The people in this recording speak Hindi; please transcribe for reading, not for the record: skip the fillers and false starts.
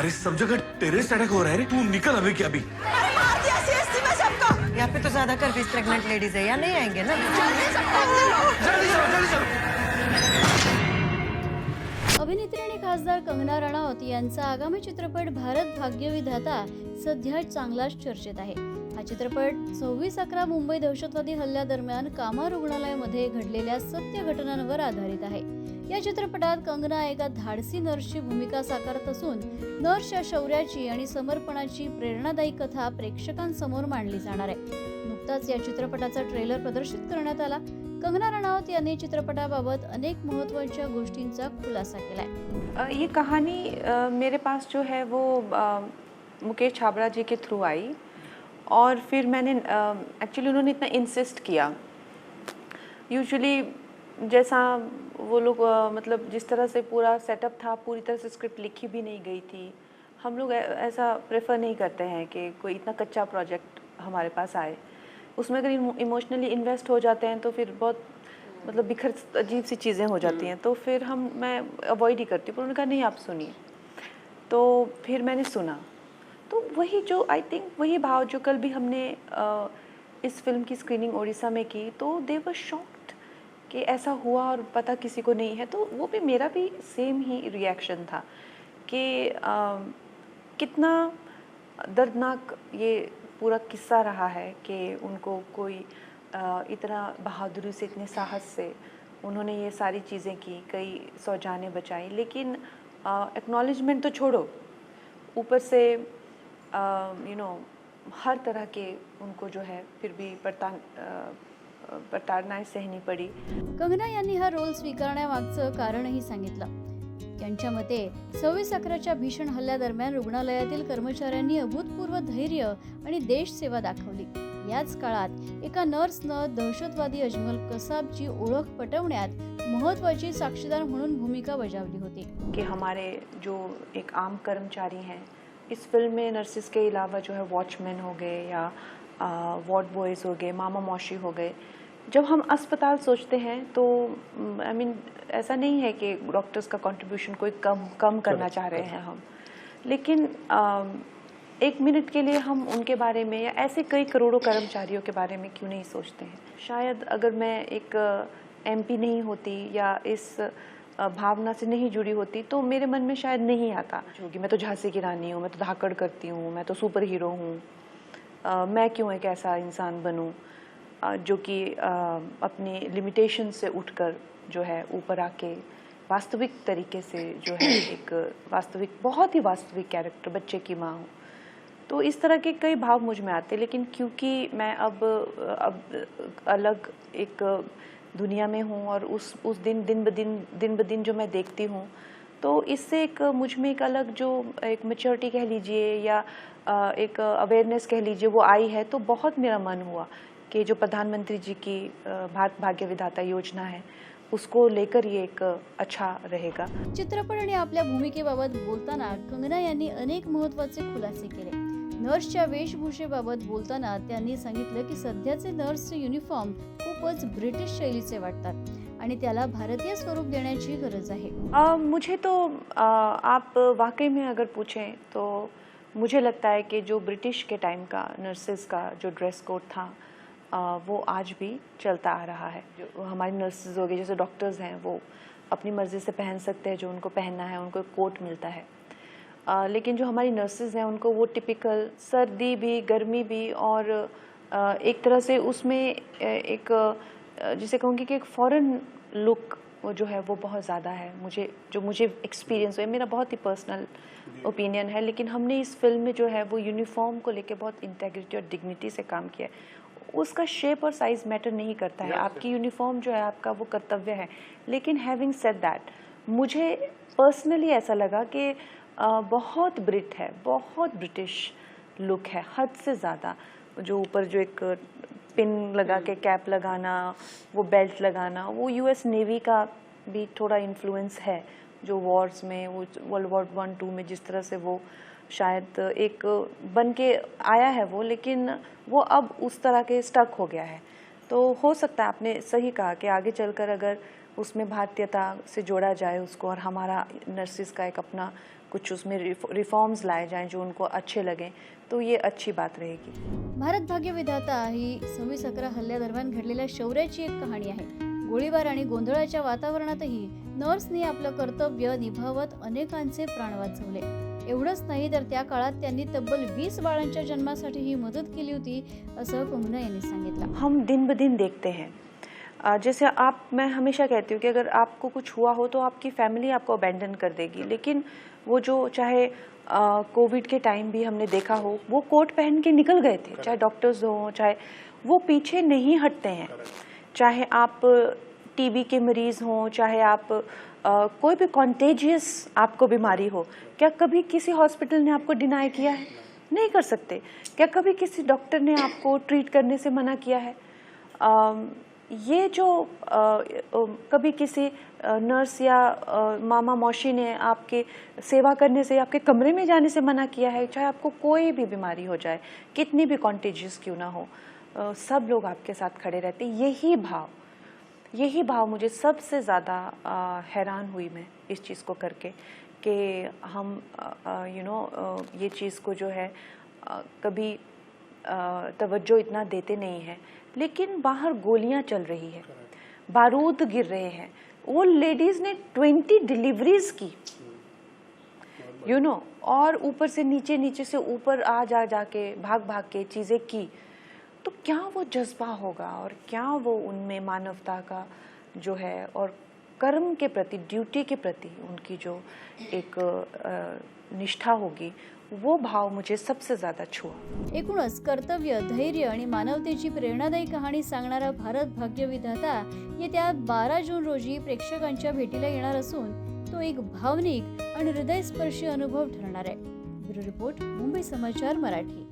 अरे सब जगह टेररिस्ट अटैक हो रहा है रे, तू निकल अभी के अभी। मार दिया सीएससी में सबको। यहाँ पे तो ज्यादा कर 20 प्रेग्नेंट लेडीज है, या नहीं आएंगे ना। जल्दी चलो जल्दी चलो। अभिनेत्री आणि खासदार कंगना राणावत यांचा आगामी चित्रपट भारत भाग्यविधाता सध्या चांगलाच चर्चेत आहे। हा चित्रपट 26/11 मुंबई दहशतवादी हल्ल्यादरम्यान कामा रुग्णालयामध्ये घडलेल्या सत्य घटनांवर आधारित आहे। या चित्रपटात कंगना एका धाडसी नर्सची भूमिका साकारत असून नर्सच्या शौर्याची आणि समर्पणाची प्रेरणादायी कथा प्रेक्षकांसमोर मांडली जाणार आहे। नुकताच या चित्रपटाचा ट्रेलर प्रदर्शित करण्यात आला। कंगना रनौत यांनी चित्रपटाबाबत अनेक महत्त्वाच्या गोष्टींचा खुलासा केलाय। ये कहानी मेरे पास जो है वो मुकेश छाबड़ा जी के थ्रू आई और फिर मैंने एक्चुअली उन्होंने इतना इंसिस्ट किया। यूजुअली जैसा वो लोग मतलब जिस तरह से पूरा सेटअप था, पूरी तरह से स्क्रिप्ट लिखी भी नहीं गई थी। हम लोग ऐसा प्रेफर नहीं करते हैं कि कोई इतना कच्चा प्रोजेक्ट हमारे पास आए। उसमें अगर इमोशनली इन्वेस्ट हो जाते हैं तो फिर बहुत मतलब बिखर अजीब सी चीज़ें हो जाती हैं, तो फिर मैं अवॉइड ही करती हूँ। पर उन्होंने कहा नहीं आप सुनिए, तो फिर मैंने सुना। तो वही जो आई थिंक वही भाव जो कल भी हमने इस फिल्म की स्क्रीनिंग उड़ीसा में की, तो दे वर शॉक्ड कि ऐसा हुआ और पता किसी को नहीं है। तो वो भी मेरा भी सेम ही रिएक्शन था कि कितना दर्दनाक ये पूरा किस्सा रहा है कि उनको कोई इतना बहादुरी से, इतने साहस से उन्होंने ये सारी चीज़ें की, कई 100 जानें बचाई, लेकिन एक्नॉलेजमेंट तो छोड़ो, ऊपर से हर तरह के उनको जो है फिर भी प्रताड़नाएं सहनी पड़ी। कंगना यांनी हा रोल स्वीकारण्यामागचं कारणही सांगितलं। त्यांच्या मते 26/11च्या भीषण हल्ल्यादरम्यान रुग्णालयातील कर्मचाऱ्यांनी अभूतपूर्व धैर्य आणि देशसेवा दाखवली। याच काळात एका नर्सनं दहशतवादी अजमल कसाबची ओळख पटवण्यात महत्त्वाची साक्षीदार म्हणून भूमिका बजावली होती। कि हमारे जो एक आम कर्मचारी हैं इस फिल्म में नर्सिस के अलावा जो है वॉचमैन हो गए या वार्ड बॉयज़ हो गए, मामा मौसी हो गए। जब हम अस्पताल सोचते हैं तो आई मीन ऐसा नहीं है कि डॉक्टर्स का कंट्रीब्यूशन कोई कम करना चाह रहे हैं हम, लेकिन एक मिनट के लिए हम उनके बारे में या ऐसे कई करोड़ों कर्मचारियों के बारे में क्यों नहीं सोचते हैं। शायद अगर मैं एक एमपी नहीं होती या इस भावना से नहीं जुड़ी होती तो मेरे मन में शायद नहीं आता क्योंकि मैं तो झांसी की रानी हूँ, मैं तो धाकड़ करती हूँ, मैं तो सुपर हीरो हूँ, मैं क्यों एक ऐसा इंसान बनूँ जो कि अपनी लिमिटेशन से उठकर जो है ऊपर आके वास्तविक तरीके से जो है एक वास्तविक, बहुत ही वास्तविक कैरेक्टर बच्चे की माँ हूँ। तो इस तरह के कई भाव मुझ में आते, लेकिन क्योंकि मैं अब अलग एक दुनिया में हूँ और उस दिन ब दिन जो मैं देखती हूँ, तो इससे एक मुझ में एक अलग जो एक मैच्योरिटी कह लीजिए या एक अवेयरनेस कह लीजिए वो आई है। तो बहुत मेरा मन हुआ कि जो प्रधानमंत्री जी की भारत भाग्य विधाता योजना है उसको लेकर ये एक अच्छा रहेगा। चित्रपट आणि आपल्या भूमिकेबाबत बोलताना कंगना यांनी अनेक महत्त्वाचे खुलासे केले। नर्सच्या वेशभूषेबाबत बोलताना त्यांनी सांगितलं की सध्याचे नर्सचे युनिफॉर्म खूपच ब्रिटिश शैलीचे वाटतात आणि त्याला भारतीय स्वरूप देण्याची गरज आहे। मुझे तो आप वाकई में अगर पूछें तो मुझे लगता है कि जो ब्रिटिश के टाइम का नर्सेस का जो ड्रेस कोड था वो आज भी चलता आ रहा है। जो हमारी नर्सेज हो गई, जैसे डॉक्टर्स हैं, वो अपनी मर्ज़ी से पहन सकते हैं जो उनको पहनना है, उनको एक कोट मिलता है। लेकिन जो हमारी नर्सेज हैं उनको वो टिपिकल सर्दी भी, गर्मी भी और एक तरह से उसमें एक जिसे कहूँगी कि एक फॉरेन लुक वो जो है वो बहुत ज़्यादा है। मुझे एक्सपीरियंस हुआ, मेरा बहुत ही पर्सनल ओपिनियन है, लेकिन हमने इस फिल्म में जो है वो यूनिफॉर्म को लेके बहुत इंटेग्रिटी और डिग्निटी से काम किया है। उसका शेप और साइज़ मैटर नहीं करता है, आपकी यूनिफॉर्म जो है आपका वो कर्तव्य है। लेकिन हैविंग सेड दैट, मुझे पर्सनली ऐसा लगा कि बहुत ब्रिट है, बहुत ब्रिटिश लुक है, हद से ज़्यादा। जो ऊपर जो एक पिन लगा के कैप लगाना, वो बेल्ट लगाना, वो यूएस नेवी का भी थोड़ा इन्फ्लुएंस है। जो वॉर्स में, वो वर्ल्ड वॉर 1-2 में जिस तरह से वो शायद एक बन के आया है वो, लेकिन वो अब उस तरह के स्टक हो गया है। तो हो सकता है, आपने सही कहा कि आगे चलकर अगर उसमें भारतीयता से जोड़ा जाए उसको और हमारा नर्सिस का एक अपना कुछ उसमें रिफॉर्म्स लाए जाएं जो उनको अच्छे लगें, तो ये अच्छी बात रहेगी. भारत भाग्य विधाता ही 26/11 हल्ल्यादरम्यान घडलेल्या शौर्याची एक कहाणी आहे. गोळीबार आणि गोंधळाच्या वातावरणातही नर्सनी आपलं कर्तव्य निभावत अनेकांचे प्राण वाचवले. एवढंच नाही तर त्या काळात त्यांनी तब्बल 20 बाळांच्या जन्मासाठी ही मदत केली होती, असं कंगना यांनी सांगितलं. हम दिन ब दिन देखते हैं, जैसे मैं हमेशा कहती हूँ कि अगर आपको कुछ हुआ हो तो आपकी फैमिली आपको अबैंडन कर देगी, लेकिन वो जो चाहे कोविड के टाइम भी हमने देखा हो, वो कोट पहन के निकल गए थे, चाहे डॉक्टर्स हों, चाहे वो पीछे नहीं हटते हैं. चाहे आप टीबी के मरीज हों, चाहे आप कोई भी कॉन्टेजियस आपको बीमारी हो, क्या कभी किसी हॉस्पिटल ने आपको डिनाई किया है? नहीं कर सकते. क्या कभी किसी डॉक्टर ने आपको ट्रीट करने से मना किया है? ये जो कभी किसी नर्स या मामा मौसी ने आपके सेवा करने से, आपके कमरे में जाने से मना किया है? चाहे आपको कोई भी बीमारी हो जाए, कितनी भी कॉन्टेजियस क्यों ना हो, सब लोग आपके साथ खड़े रहते. यही भाव मुझे सबसे ज़्यादा हैरान हुई मैं इस चीज़ को करके, कि हम ये चीज़ को जो है कभी तवज्जो इतना देते नहीं है, लेकिन बाहर गोलियां चल रही है, बारूद गिर रहे हैं. वो लेडीज़ ने 20 डिलीवरीज की, और ऊपर से नीचे से ऊपर जाके भाग के चीज़ें की. तो क्या वो जज्बा होगा, और क्या वो उनमें मानवता का जो है और कर्म के प्रति, ड्यूटी के प्रति उनकी जो एक निष्ठा होगी, वो भाव मुझे सबसे ज़्यादा छुआ. एकूणच कर्तव्य, धैर्य आणि मानवतेची प्रेरणादायी कहाणी सांगणारा भारत भाग्य विधाता येत्या 12 जून रोजी प्रेक्षकांच्या भेटीला येणार असून तो एक भावनिक आणि हृदयस्पर्शी अनुभव ठरणार आहे. ब्युरो रिपोर्ट, मुंबई समाचार मराठी.